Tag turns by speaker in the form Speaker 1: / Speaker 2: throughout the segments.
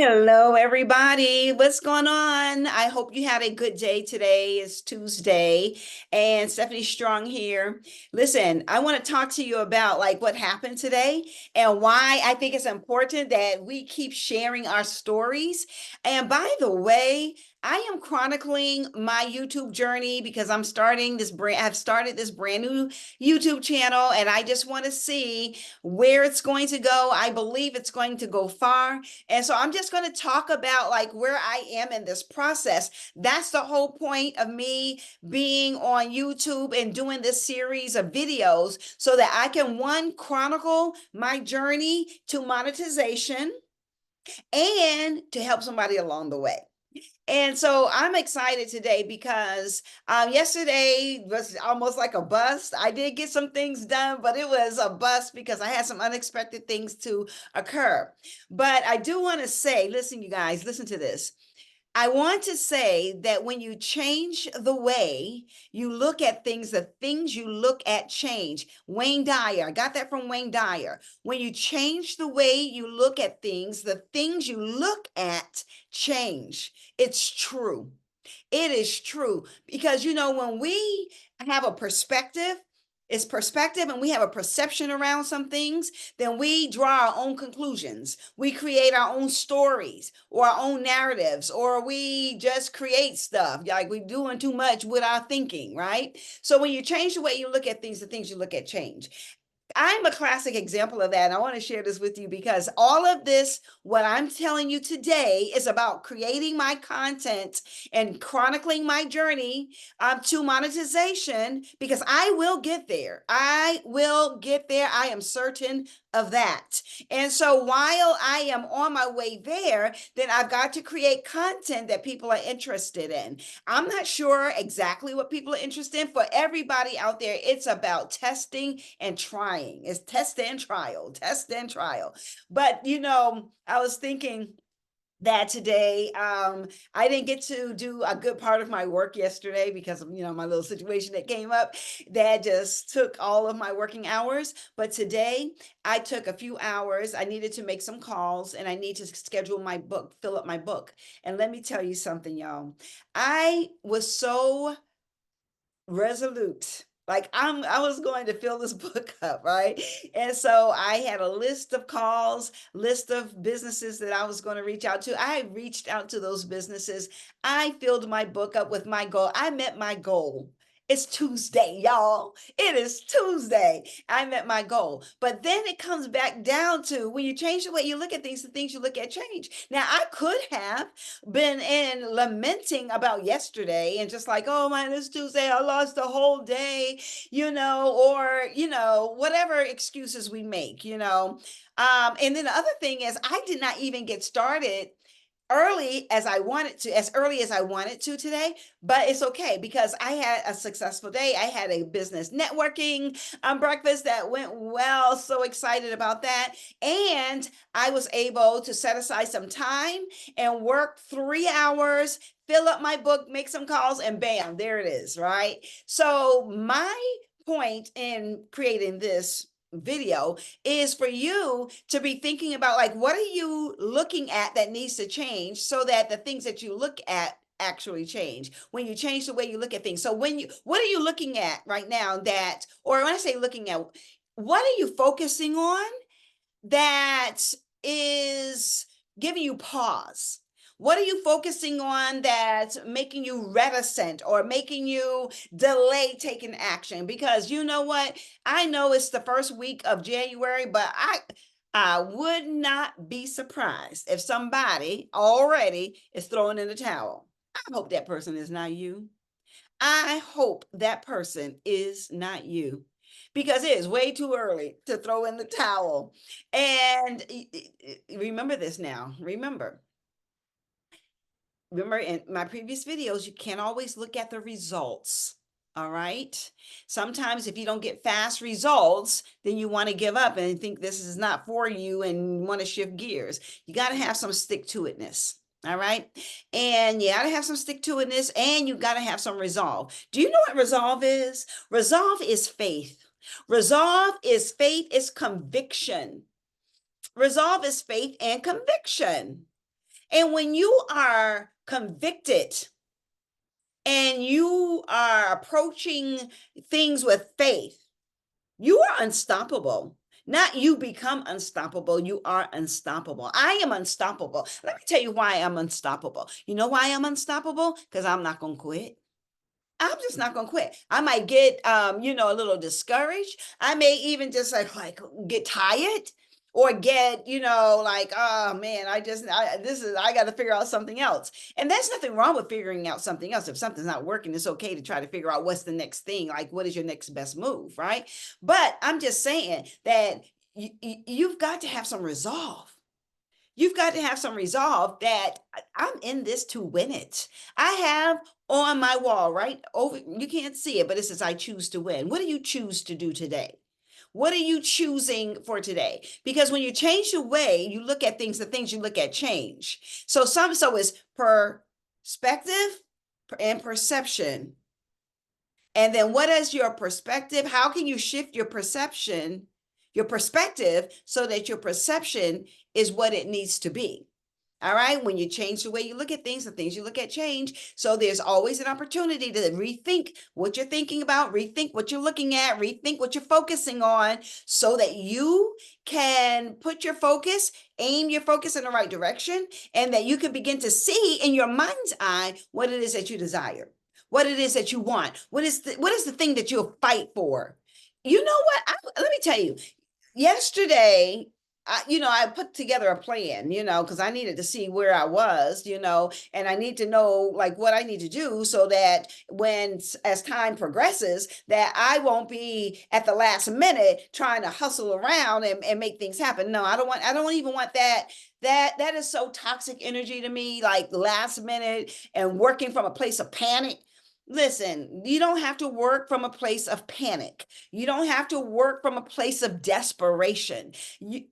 Speaker 1: Hello, everybody. What's going on? I hope you had a good day today. It's Tuesday, and Stephanie Strong here. Listen, I want to talk to you about like what happened today and why I think it's important that we keep sharing our stories. And by the way, I am chronicling my YouTube journey because I've started this brand new YouTube channel, and I just want to see where it's going to go. I believe it's going to go far. And so I'm just going to talk about like where I am in this process. That's the whole point of me being on YouTube and doing this series of videos so that I can one chronicle my journey to monetization and to help somebody along the way. And so I'm excited today because yesterday was almost like a bust. I did get some things done, but it was a bust because I had some unexpected things to occur. But I do want to say, listen, you guys, listen to this. I want to say that when you change the way you look at things, the things you look at change. Wayne Dyer, I got that from Wayne Dyer. When you change the way you look at things, the things you look at change. It's true. It is true because when we have a perspective, it's perspective, and we have a perception around some things, then we draw our own conclusions. We create our own stories or our own narratives, or we just create stuff like we're doing too much with our thinking, right? So when you change the way you look at things, the things you look at change. I'm a classic example of that. And I want to share this with you because all of this, what I'm telling you today, is about creating my content and chronicling my journey to monetization because I will get there. I will get there. I am certain of that. And so while I am on my way there, then I've got to create content that people are interested in. I'm not sure exactly what people are interested in. For everybody out there, it's about testing and trying. It's test and trial, test and trial. But I was thinking that today I didn't get to do a good part of my work yesterday because of my little situation that came up that just took all of my working hours. But today I took a few hours. I needed to make some calls and I need to schedule my book, fill up my book. And let me tell you something, y'all. I was so resolute. Like I was going to fill this book up, right? And so I had a list of calls, list of businesses that I was going to reach out to. I reached out to those businesses. I filled my book up with my goal. I met my goal. It's Tuesday, y'all. It is Tuesday. I met my goal. But then it comes back down to when you change the way you look at things, the things you look at change. Now, I could have been in lamenting about yesterday and just like, oh man, it's Tuesday, I lost the whole day, or whatever excuses we make. And then the other thing is I did not even get started as early as I wanted to today, but it's okay because I had a successful day. I had a business networking breakfast that went well. So excited about that. And I was able to set aside some time and work 3 hours, fill up my book, make some calls, and bam, there it is, right? So my point in creating this video is for you to be thinking about like what are you looking at that needs to change so that the things that you look at actually change when you change the way you look at things. So what are you looking at right now or when I say looking at, what are you focusing on that is giving you pause? What are you focusing on that's making you reticent or making you delay taking action? Because you know what? I know it's the first week of January, but I would not be surprised if somebody already is throwing in the towel. I hope that person is not you. I hope that person is not you because it is way too early to throw in the towel. And remember this now. Remember in my previous videos, you can't always look at the results. All right. Sometimes if you don't get fast results, then you want to give up and think this is not for you and want to shift gears. You got to have some stick to itness. All right. And you got to have some stick to itness and you got to have some resolve. Do you know what resolve is? Resolve is faith. Resolve is faith, is conviction. Resolve is faith and conviction. And when you are convicted and you are approaching things with faith, you are unstoppable. Not you become unstoppable, you are unstoppable. I am unstoppable. Let me tell you why I'm unstoppable. You know why I'm unstoppable? Because I'm not going to quit. I'm just not gonna quit. I might get a little discouraged. I may even just like get tired or get, like, oh man, I got to figure out something else. And there's nothing wrong with figuring out something else. If something's not working, it's okay to try to figure out what's the next thing, like what is your next best move, right? But I'm just saying that you've got to have some resolve. You've got to have some resolve that I'm in this to win it. I have on my wall, right over, you can't see it, but it says, I choose to win. What do you choose to do today? What are you choosing for today? Because when you change the way you look at things, the things you look at change. So it's perspective and perception. And then what is your perspective? How can you shift your perception, your perspective, so that your perception is what it needs to be? All right. When you change the way you look at things, the things you look at change. So there's always an opportunity to rethink what you're thinking about, rethink what you're looking at, rethink what you're focusing on, so that you can put your focus, aim your focus in the right direction, and that you can begin to see in your mind's eye what it is that you desire, what it is that you want, what is the thing that you'll fight for. You know what? Let me tell you, yesterday, I put together a plan, because I needed to see where I was, and I need to know like what I need to do so that as time progresses, that I won't be at the last minute trying to hustle around and make things happen. No, I don't even want that. That is so toxic energy to me, like last minute and working from a place of panic. Listen, you don't have to work from a place of panic. You don't have to work from a place of desperation.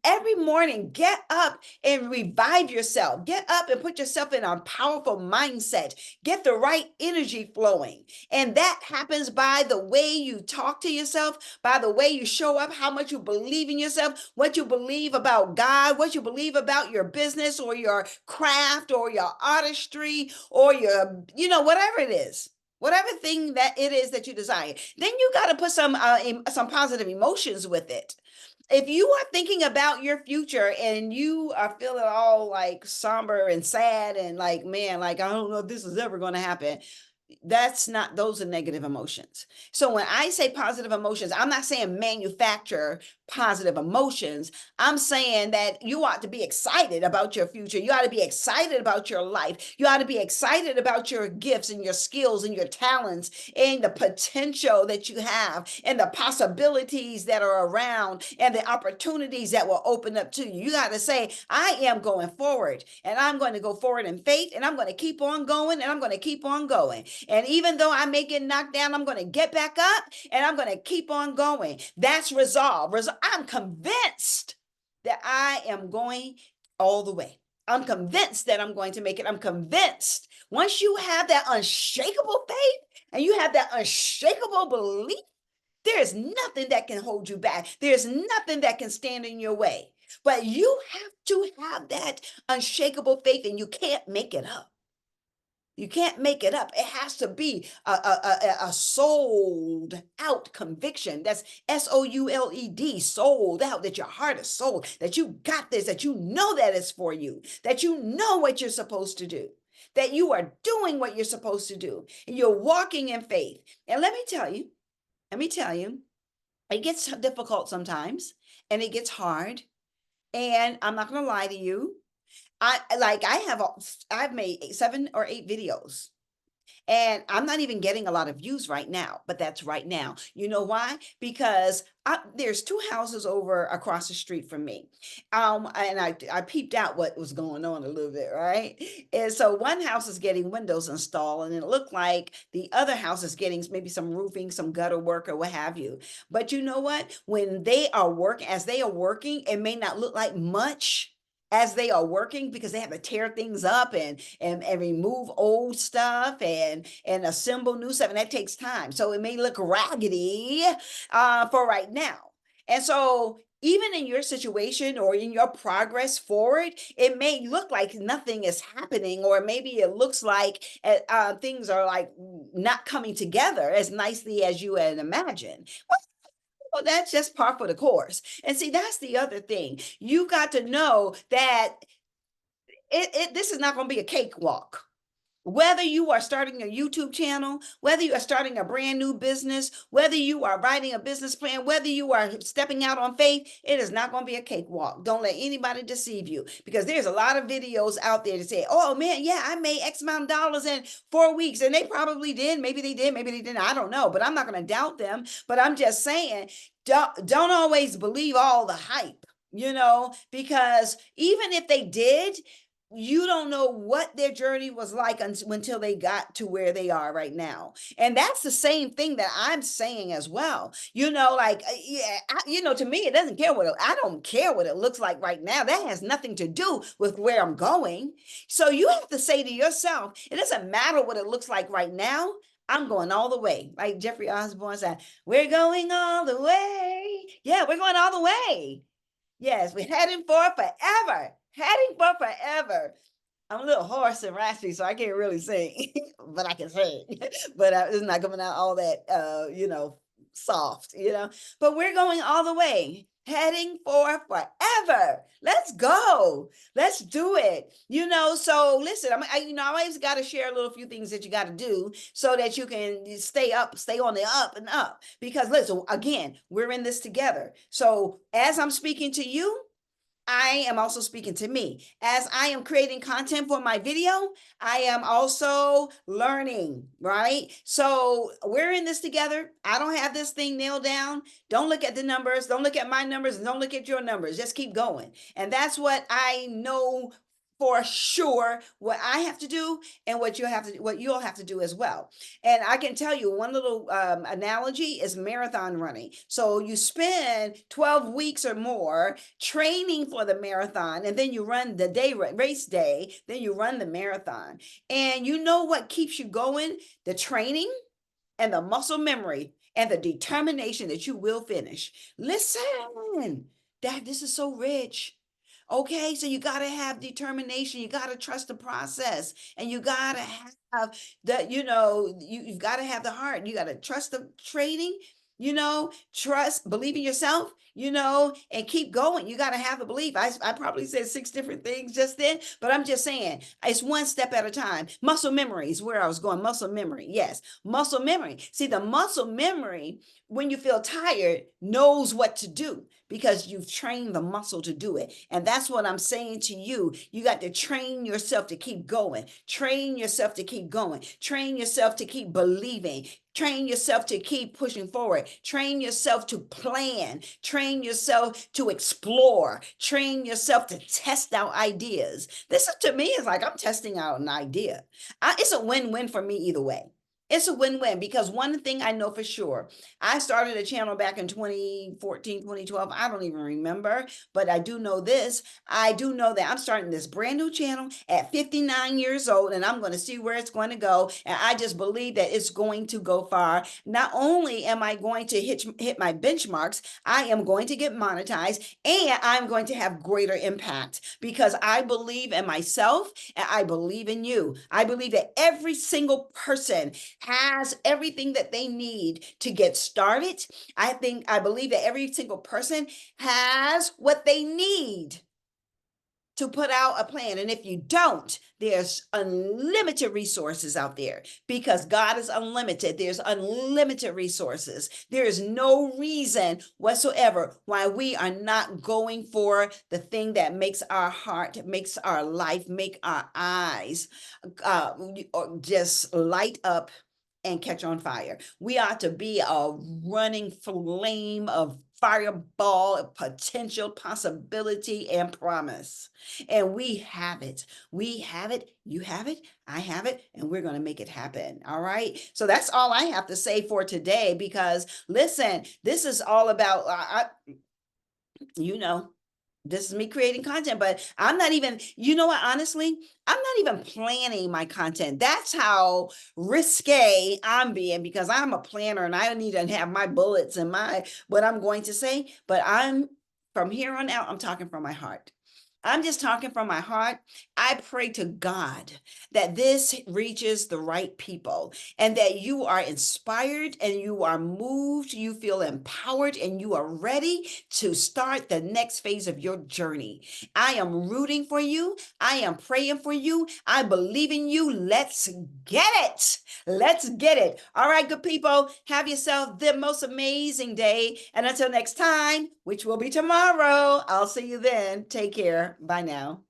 Speaker 1: Every morning, get up and revive yourself. Get up and put yourself in a powerful mindset. Get the right energy flowing. And that happens by the way you talk to yourself, by the way you show up, how much you believe in yourself, what you believe about God, what you believe about your business or your craft or your artistry or your, whatever it is. Whatever thing that it is that you desire, then you got to put some positive emotions with it. If you are thinking about your future and you are feeling all like somber and sad and like, man, like, I don't know if this is ever going to happen, those are negative emotions. So when I say positive emotions, I'm not saying manufacture positive emotions. I'm saying that you ought to be excited about your future. You ought to be excited about your life. You ought to be excited about your gifts and your skills and your talents and the potential that you have and the possibilities that are around and the opportunities that will open up to you. You got to say, I am going forward and I'm going to go forward in faith and I'm going to keep on going and I'm going to keep on going. And even though I may get knocked down, I'm going to get back up and I'm going to keep on going. That's resolve. I'm convinced that I am going all the way. I'm convinced that I'm going to make it. I'm convinced once you have that unshakable faith and you have that unshakable belief, there's nothing that can hold you back. There's nothing that can stand in your way. But you have to have that unshakable faith and you can't make it up. You can't make it up. It has to be a sold out conviction. That's SOULED, sold out, that your heart is sold, that you got this, that you know that it's for you, that you know what you're supposed to do, that you are doing what you're supposed to do, and you're walking in faith. And let me tell you, it gets difficult sometimes and it gets hard. And I'm not going to lie to you. I've made 7 or 8 videos and I'm not even getting a lot of views right now, but that's right now. You know why? Because there's 2 houses over across the street from me. And I peeped out what was going on a little bit, right? And so one house is getting windows installed and it looked like the other house is getting maybe some roofing, some gutter work or what have you. But you know what? When as they are working, it may not look like much as they are working because they have to tear things up and remove old stuff and assemble new stuff, and that takes time. So it may look raggedy for right now. And so even in your situation or in your progress forward, it may look like nothing is happening, or maybe it looks like things are like not coming together as nicely as you had imagined. Well, that's just par for the course. And see, that's the other thing. You got to know that this is not going to be a cakewalk. Whether you are starting a YouTube channel, whether you are starting a brand new business, whether you are writing a business plan, whether you are stepping out on faith, it is not going to be a cakewalk. Don't let anybody deceive you, because there's a lot of videos out there that say, oh man, yeah, I made X amount of dollars in 4 weeks. And they probably did. Maybe they did. Maybe they didn't. I don't know. But I'm not going to doubt them. But I'm just saying, don't always believe all the hype, because even if they did, you don't know what their journey was like until they got to where they are right now. And that's the same thing that I'm saying as well. Like, to me, it doesn't care I don't care what it looks like right now. That has nothing to do with where I'm going. So you have to say to yourself, it doesn't matter what it looks like right now. I'm going all the way. Like Jeffrey Osborne said, we're going all the way. Yeah, we're going all the way. Yes, we're heading for forever. Heading for forever. I'm a little hoarse and raspy, so I can't really sing, but I can sing. But it's not coming out all that, soft, But we're going all the way, heading for forever. Let's go. Let's do it. So listen, I always got to share a little few things that you got to do so that you can stay on the up and up. Because listen, again, we're in this together. So as I'm speaking to you, I am also speaking to me. As I am creating content for my video, I am also learning, right? So we're in this together. I don't have this thing nailed down. Don't look at the numbers. Don't look at my numbers, and don't look at your numbers. Just keep going. And that's what I know for sure, what I have to do and what you'll have to do as well. And I can tell you one little analogy is marathon running. So you spend 12 weeks or more training for the marathon, and then you run the race day, then you run the marathon. And you know what keeps you going? The training and the muscle memory and the determination that you will finish. Listen, this is so rich. Okay, so you got to have determination. You got to trust the process, and you got to have you've got to have the heart. You got to trust the training, believe in yourself, and keep going. You got to have the belief. I probably said 6 different things just then, but I'm just saying it's one step at a time. Muscle memory is where I was going. Muscle memory. Yes. Muscle memory. See, the muscle memory, when you feel tired, knows what to do because you've trained the muscle to do it. And that's what I'm saying to you. You got to train yourself to keep going. Train yourself to keep going. Train yourself to keep believing. Train yourself to keep pushing forward. Train yourself to plan. Train yourself to explore. Train yourself to test out ideas. This to me is like I'm testing out an idea. It's a win-win for me either way. It's a win-win because one thing I know for sure, I started a channel back in 2014, 2012. I don't even remember, but I do know this. I do know that I'm starting this brand new channel at 59 years old, and I'm going to see where it's going to go. And I just believe that it's going to go far. Not only am I going to hit my benchmarks, I am going to get monetized, and I'm going to have greater impact because I believe in myself and I believe in you. I believe that every single person has everything that they need to get started. I believe that every single person has what they need to put out a plan. And if you don't, there's unlimited resources out there because God is unlimited. There's unlimited resources. There is no reason whatsoever why we are not going for the thing that makes our heart, makes our life, make our eyes just light up and catch on fire. We ought to be a running flame of fireball of potential, possibility, and promise. And we have it. We have it. You have it. I have it. And we're going to make it happen. All right. So that's all I have to say for today because listen, this is all about, this is me creating content, but I'm not even, honestly, I'm not even planning my content. That's how risque I'm being because I'm a planner and I need to have my bullets and what I'm going to say, but I'm from here on out, I'm talking from my heart. I'm just talking from my heart. I pray to God that this reaches the right people and that you are inspired and you are moved, you feel empowered, and you are ready to start the next phase of your journey. I am rooting for you. I am praying for you. I believe in you. Let's get it. Let's get it. All right, good people, have yourself the most amazing day. And until next time, which will be tomorrow, I'll see you then. Take care. Bye now.